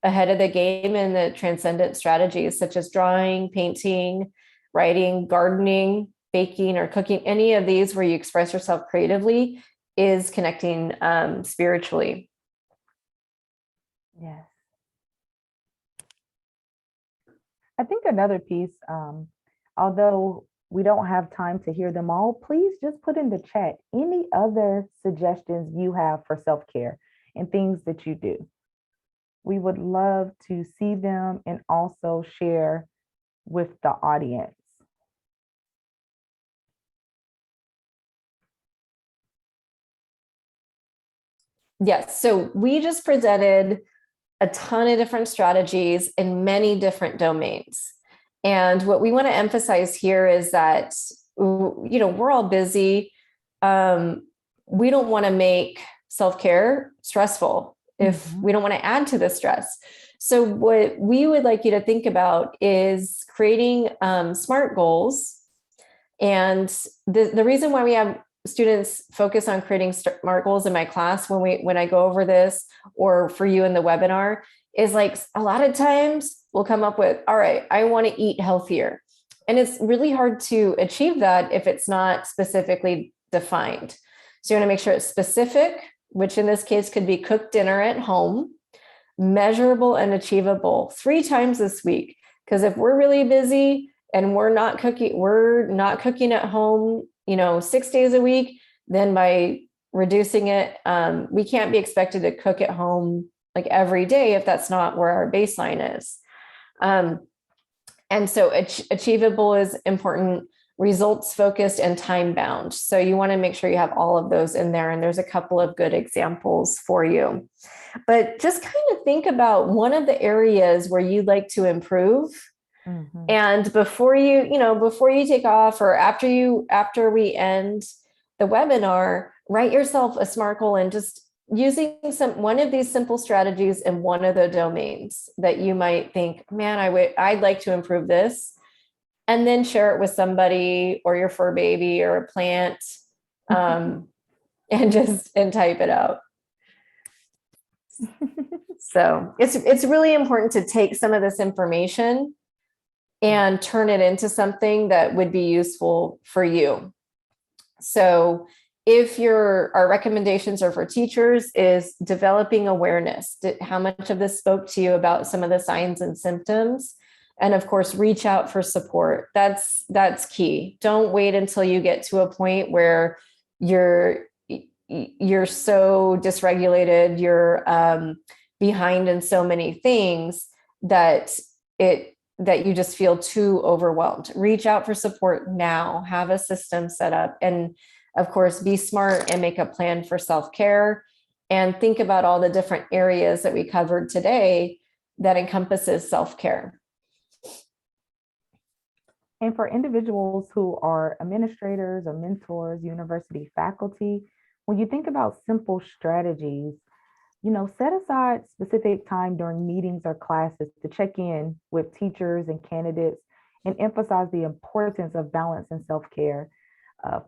ahead of the game in the transcendent strategies, such as drawing, painting, writing, gardening, baking, or cooking. Any of these where you express yourself creatively is connecting spiritually. Yes. I think another piece, although we don't have time to hear them all, please just put in the chat any other suggestions you have for self-care and things that you do. We would love to see them and also share with the audience. Yes, so we just presented a ton of different strategies in many different domains. And what we want to emphasize here is that, you know, we're all busy. We don't want to make self-care stressful if we don't want to add to the stress. So what we would like you to think about is creating SMART goals. And the reason why we have students focus on creating SMART goals in my class when I go over this, or for you in the webinar, is like a lot of times we'll come up with, all right, I want to eat healthier. And it's really hard to achieve that if it's not specifically defined. So you want to make sure it's specific, which in this case could be cook dinner at home, measurable and achievable 3 times this week. Because if we're really busy and we're not cooking at home, you know, 6 days a week, then by reducing it, we can't be expected to cook at home like every day if that's not where our baseline is. And so achievable is important, results focused, and time bound. So you want to make sure you have all of those in there. And there's a couple of good examples for you. But just kind of think about one of the areas where you'd like to improve. And before you take off, or after we end the webinar, write yourself a SMART goal and just using one of these simple strategies in one of the domains that you might think, man, I'd like to improve this. And then share it with somebody or your fur baby or a plant, and type it out. So it's really important to take some of this information and turn it into something that would be useful for you. So if our recommendations are for teachers, is developing awareness. How much of this spoke to you about some of the signs and symptoms? And of course, reach out for support. That's key. Don't wait until you get to a point where you're so dysregulated, you're behind in so many things that you just feel too overwhelmed. Reach out for support now. Have a system set up, and of course, be smart and make a plan for self-care, and think about all the different areas that we covered today that encompasses self-care. And for individuals who are administrators or mentors, university faculty, when you think about simple strategies, you know, set aside specific time during meetings or classes to check in with teachers and candidates and emphasize the importance of balance and self-care.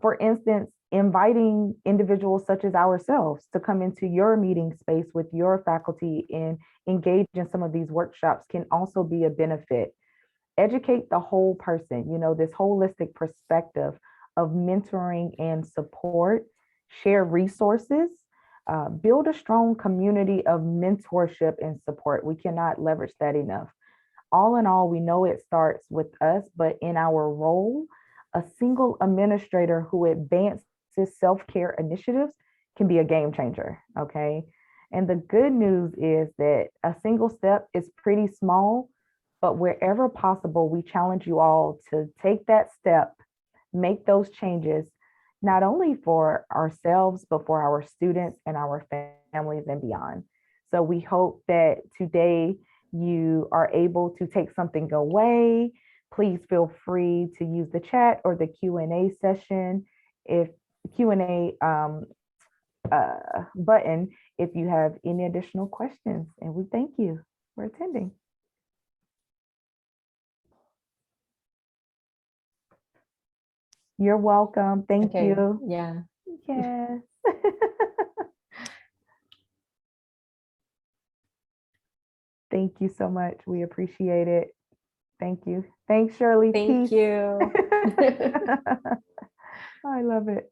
For instance, inviting individuals such as ourselves to come into your meeting space with your faculty and engage in some of these workshops can also be a benefit. Educate the whole person, this holistic perspective of mentoring and support, share resources, build a strong community of mentorship and support. We cannot leverage that enough. All in all, we know it starts with us, but in our role, a single administrator who advances self-care initiatives can be a game changer, okay? And the good news is that a single step is pretty small, but wherever possible, we challenge you all to take that step, make those changes, not only for ourselves, but for our students and our families and beyond. So we hope that today you are able to take something away. Please feel free to use the chat or the Q&A session, if Q&A button, if you have any additional questions. And we thank you for attending. You're welcome. Thank Okay. you. Yeah. Yes. Thank you so much. We appreciate it. Thank you. Thanks, Shirley. Thank Peace. you. I love it.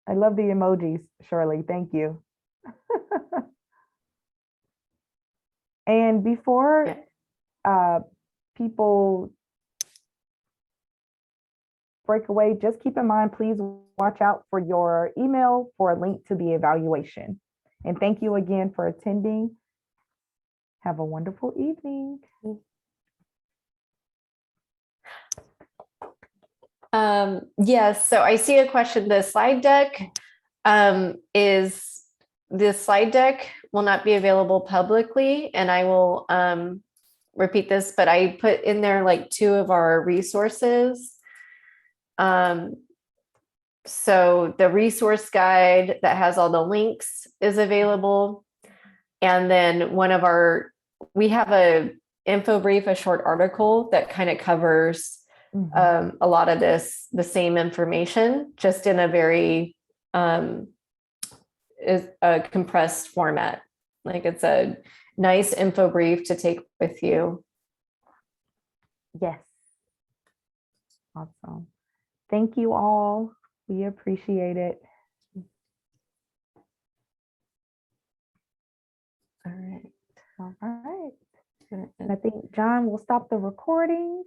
I love the emojis, Shirley. Thank you. And before people break away, just keep in mind, please watch out for your email for a link to the evaluation. And thank you again for attending. Have a wonderful evening. Yes, so I see a question. The slide deck will not be available publicly, and I will repeat this, but I put in there like 2 of our resources. So the resource guide that has all the links is available. And then we have a info brief, a short article that kind of covers a lot of the same information, just in a very is a compressed format. Like, it's a nice info brief to take with you. Yes. Awesome. Thank you all. We appreciate it. All right. All right. And I think John will stop the recording.